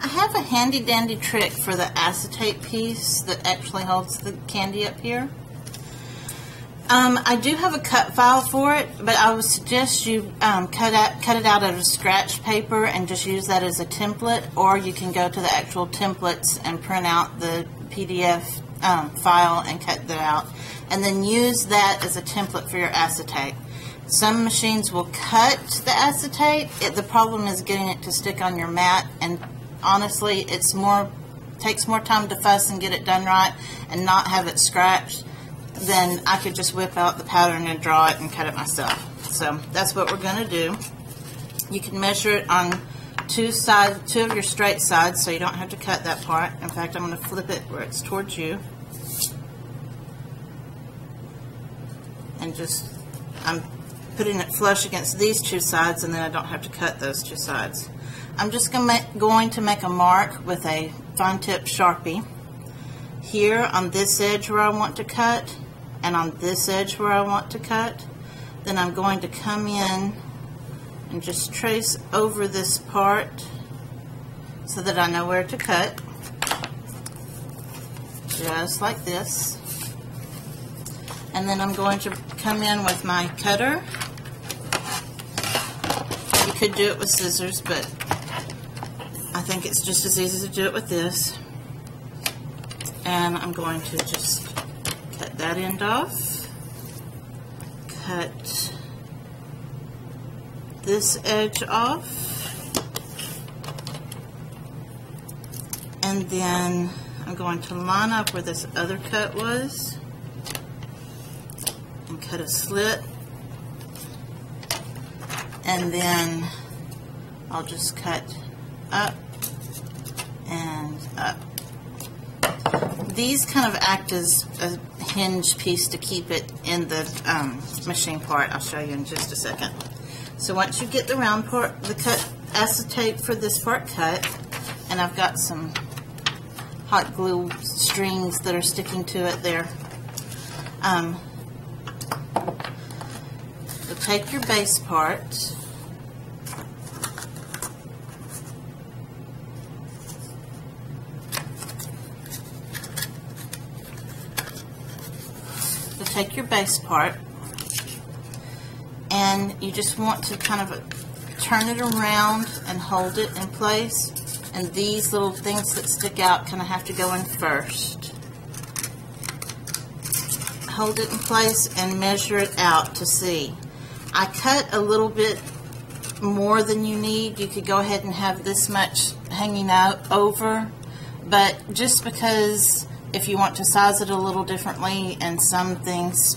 I have a handy dandy trick for the acetate piece that actually holds the candy up here. I do have a cut file for it, but I would suggest you cut it out of scratch paper and just use that as a template, or you can go to the actual templates and print out the PDF file and cut that out, and then use that as a template for your acetate. Some machines will cut the acetate. The problem is getting it to stick on your mat, and honestly, takes more time to fuss and get it done right and not have it scratched. Then I could just whip out the pattern and draw it and cut it myself. So that's what we're going to do. You can measure it on two of your straight sides, so you don't have to cut that part. In fact, I'm going to flip it where it's towards you. And I'm putting it flush against these two sides, and then I don't have to cut those two sides. I'm just going to make a mark with a fine tip Sharpie here on this edge where I want to cut, and on this edge where I want to cut. Then I'm going to come in and just trace over this part so that I know where to cut, just like this. And then I'm going to come in with my cutter. You could do it with scissors, but I think it's just as easy to do it with this. And I'm going to just cut that end off, cut this edge off, and then I'm going to line up where this other cut was and cut a slit, and then I'll just cut up and up. These kind of act as a hinge piece to keep it in the machine part. I'll show you in just a second. So once you get the round part, the cut acetate for this part cut, and I've got some hot glue strings that are sticking to it there. So take your base part, take your base part, and you just want to kind of turn it around and hold it in place, and these little things that stick out kind of have to go in first. Hold it in place and measure it out to see. I cut a little bit more than you need. You could go ahead and have this much hanging out over, but just because if you want to size it a little differently and some things,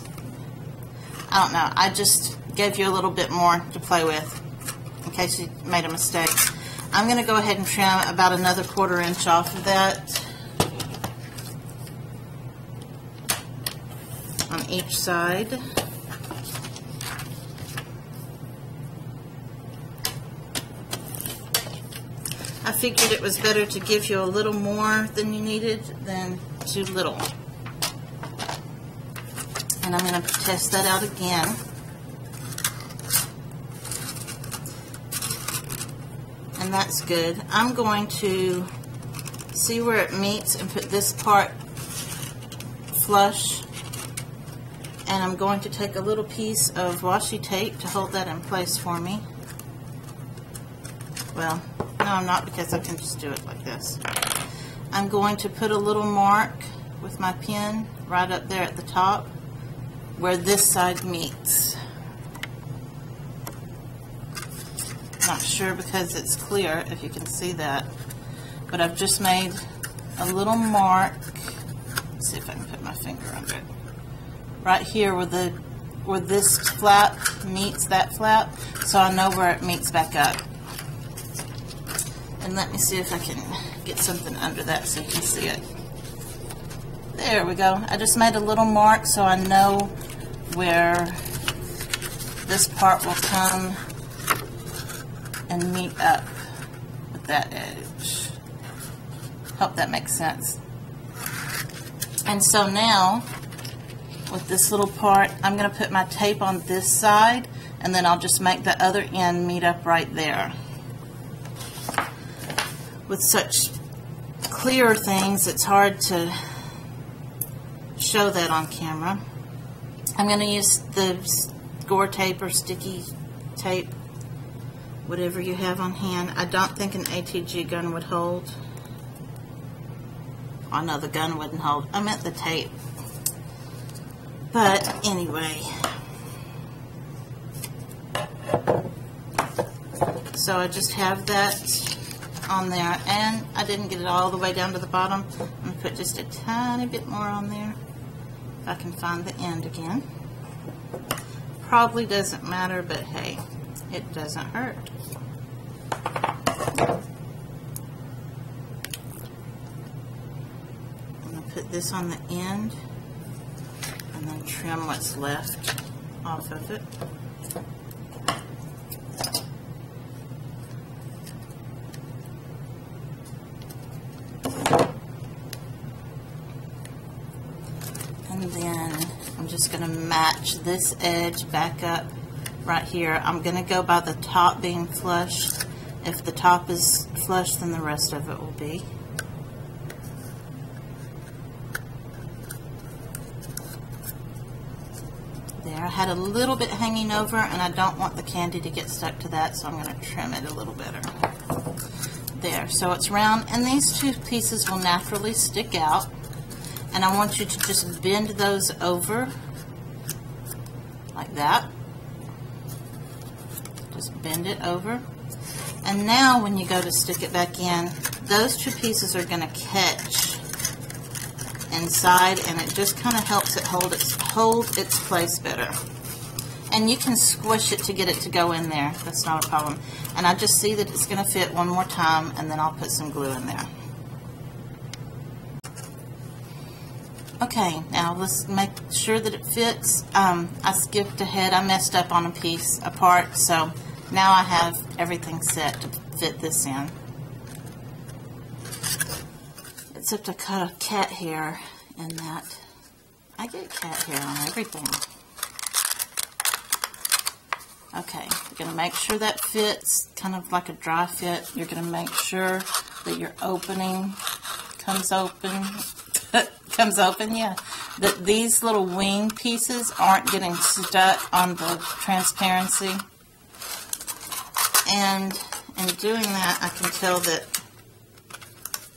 I don't know, I just gave you a little bit more to play with in case you made a mistake. I'm going to go ahead and trim about another 1/4 inch off of that on each side. I figured it was better to give you a little more than you needed than too little. And I'm going to test that out again. And that's good. I'm going to see where it meets and put this part flush. And I'm going to take a little piece of washi tape to hold that in place for me. Well, no, I'm not, because I can just do it like this. I'm going to put a little mark with my pen right up there at the top where this side meets. Not sure because it's clear if you can see that, but I've just made a little mark. Let's see if I can put my finger under it. Right here where this flap meets that flap, so I know where it meets back up. And let me see if I can get something under that so you can see it. There we go. I just made a little mark so I know where this part will come and meet up with that edge. Hope that makes sense. And so now, with this little part, I'm going to put my tape on this side, and then I'll just make the other end meet up right there. with such clear things, it's hard to show that on camera. I'm going to use the score tape or sticky tape, whatever you have on hand. I don't think an ATG gun would hold. Oh no, the gun wouldn't hold. I meant the tape. But anyway. So I just have that on there, and I didn't get it all the way down to the bottom. I'm going to put just a tiny bit more on there if I can find the end again. Probably doesn't matter, but hey, it doesn't hurt. I'm going to put this on the end and then trim what's left off of it. And then I'm just going to match this edge back up right here. I'm going to go by the top being flush. If the top is flush, then the rest of it will be. There, I had a little bit hanging over, and I don't want the candy to get stuck to that, so I'm going to trim it a little better. There, so it's round, and these two pieces will naturally stick out. And I want you to just bend those over like that. Just bend it over. And now when you go to stick it back in, those two pieces are going to catch inside, and it just kind of helps it hold its place better. And you can squish it to get it to go in there. That's not a problem. And I just see that it's going to fit one more time, and then I'll put some glue in there. Okay, now let's make sure that it fits. I skipped ahead. I messed up on a part, so now I have everything set to fit this in. Except I cut a cat hair in that. I get cat hair on everything. Okay, you're going to make sure that fits, kind of like a dry fit. You're going to make sure that your opening comes open. Yeah. That these little wing pieces aren't getting stuck on the transparency. And in doing that, I can tell that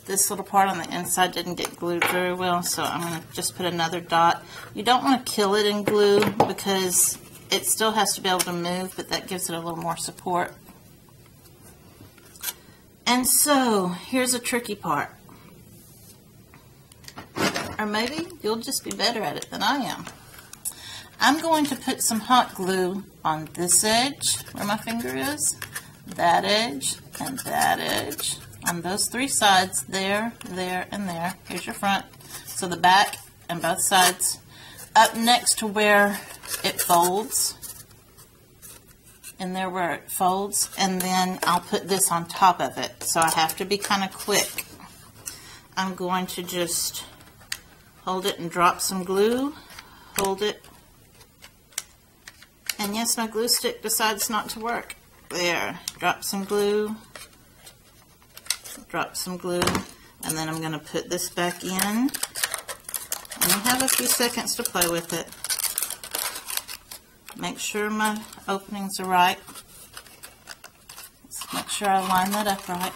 this little part on the inside didn't get glued very well, so I'm going to just put another dot. You don't want to kill it in glue because it still has to be able to move, but that gives it a little more support. And so, here's a tricky part. Or maybe you'll just be better at it than I am. I'm going to put some hot glue on this edge, where my finger is, that edge, and that edge. On those three sides, there, there, and there. Here's your front. So the back and both sides. Up next to where it folds. In there where it folds. And then I'll put this on top of it. So I have to be kind of quick. I'm going to just hold it and drop some glue. Hold it. And yes, my glue stick decides not to work. There. Drop some glue. Drop some glue. And then I'm going to put this back in. And you have a few seconds to play with it. Make sure my openings are right. Let's make sure I line that up right.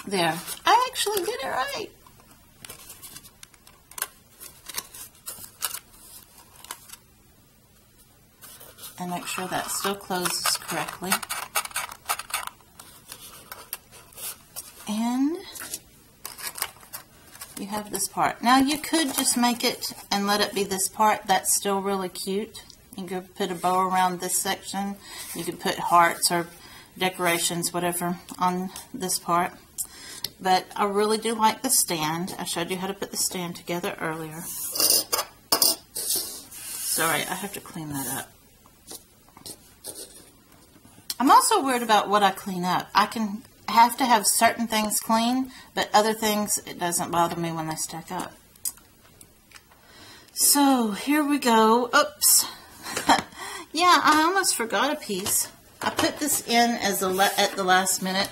There. I actually did it right. And make sure that still closes correctly. And you have this part. Now you could just make it and let it be this part. That's still really cute. You could put a bow around this section. You could put hearts or decorations, whatever, on this part. But I really do like the stand. I showed you how to put the stand together earlier. Sorry, I have to clean that up. I'm also worried about what I clean up. I can have to have certain things clean, but other things, it doesn't bother me when they stack up. So, here we go. Oops. Yeah, I almost forgot a piece. I put this in as at the last minute.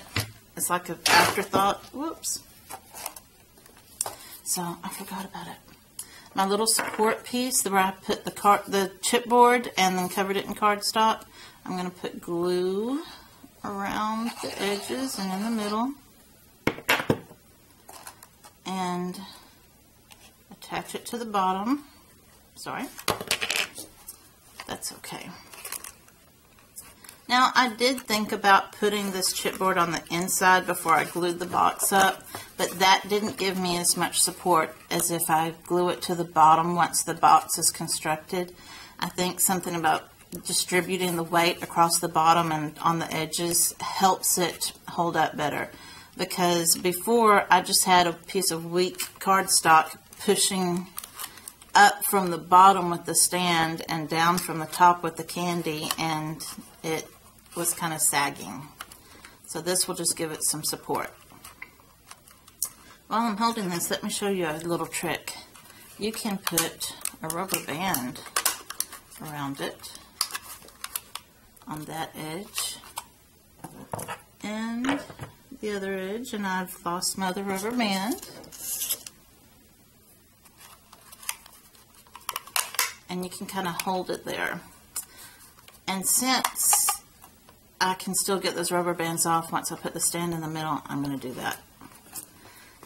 It's like an afterthought. Whoops. So I forgot about it. My little support piece where I put the chipboard and then covered it in cardstock. I'm going to put glue around the edges and in the middle. And attach it to the bottom. Sorry. That's okay. Now, I did think about putting this chipboard on the inside before I glued the box up, but that didn't give me as much support as if I glue it to the bottom once the box is constructed. I think something about distributing the weight across the bottom and on the edges helps it hold up better. Because before, I just had a piece of weak cardstock pushing up from the bottom with the stand and down from the top with the candy, and it was kind of sagging. So this will just give it some support. While I'm holding this, let me show you a little trick. You can put a rubber band around it on that edge and the other edge, and I've lost my other rubber band. And you can kind of hold it there. And since I can still get those rubber bands off once I put the stand in the middle, I'm going to do that.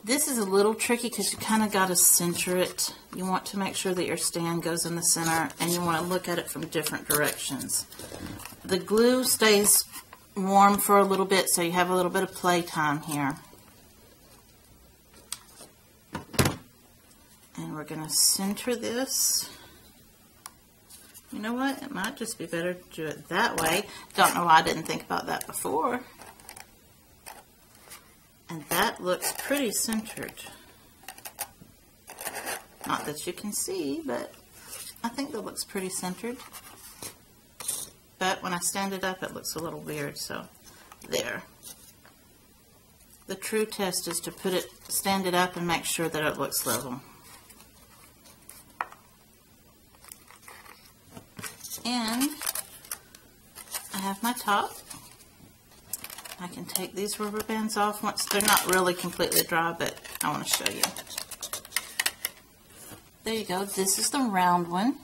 This is a little tricky because you kind of got to center it. You want to make sure that your stand goes in the center, and you want to look at it from different directions. The glue stays warm for a little bit, so you have a little bit of play time here. And we're going to center this. You know what? It might just be better to do it that way. Don't know why I didn't think about that before. And that looks pretty centered. Not that you can see, but I think that looks pretty centered. But when I stand it up, it looks a little weird, so there. The true test is to stand it up and make sure that it looks level. And I have my top. I can take these rubber bands off once they're not really completely dry, but I want to show you. There you go. This is the round one.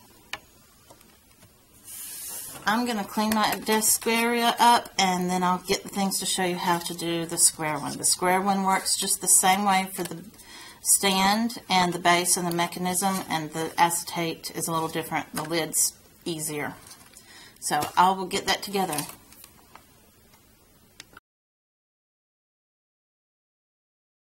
I'm going to clean my desk area up, and then I'll get the things to show you how to do the square one. The square one works just the same way for the stand and the base and the mechanism, and the acetate is a little different. The lid's easier. So I will get that together.